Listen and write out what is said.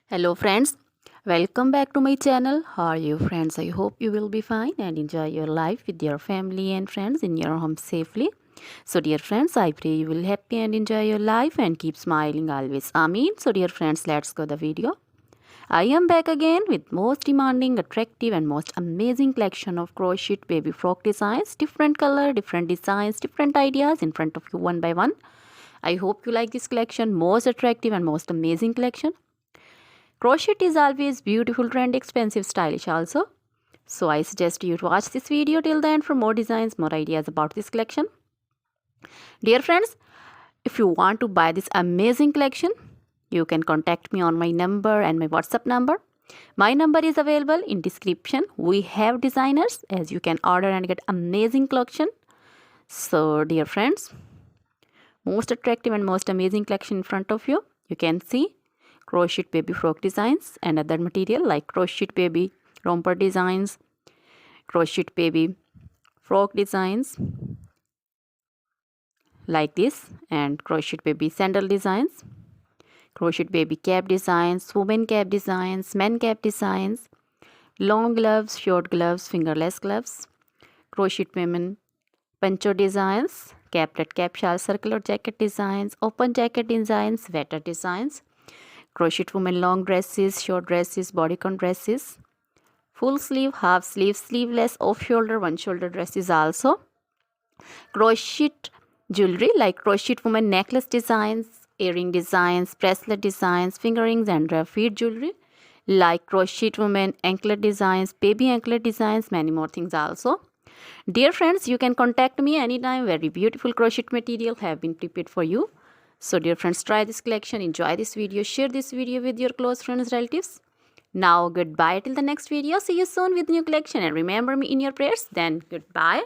Hello friends, welcome back to my channel. How are you friends? I hope you will be fine and enjoy your life with your family and friends in your home safely. So dear friends, I pray you will happy and enjoy your life and keep smiling always. Amen. So dear friends, let's go the video. I am back again with most demanding, attractive and most amazing collection of crochet baby frock designs. Different color, different designs, different ideas in front of you one by one. I hope you like this collection, most attractive and most amazing collection. Crochet is always beautiful, trendy, expensive, stylish also. So I suggest you to watch this video till the end for more designs, more ideas about this collection. Dear friends, if you want to buy this amazing collection, you can contact me on my number and my WhatsApp number. My number is available in description. We have designers as you can order and get amazing collection. So dear friends, most attractive and most amazing collection in front of you. You can see crochet baby frock designs and other material like crochet baby romper designs, crochet baby frock designs like this, and crochet baby sandal designs, crochet baby cap designs, women cap designs, men cap designs, long gloves, short gloves, fingerless gloves, crochet women poncho designs, caplet cap shawl circular jacket designs, open jacket designs, sweater designs, crochet women long dresses, short dresses, bodycon dresses, full sleeve, half sleeve, sleeveless, off shoulder, one shoulder dresses also. Crochet jewelry like crochet women necklace designs, earring designs, bracelet designs, finger rings and feet jewelry like crochet women anklet designs, baby anklet designs, many more things also. Dear friends, you can contact me anytime. Very beautiful crochet material have been prepared for you. So dear friends, try this collection, enjoy this video, share this video with your close friends, relatives. Now goodbye till the next video. See you soon with new collection and remember me in your prayers. Then goodbye.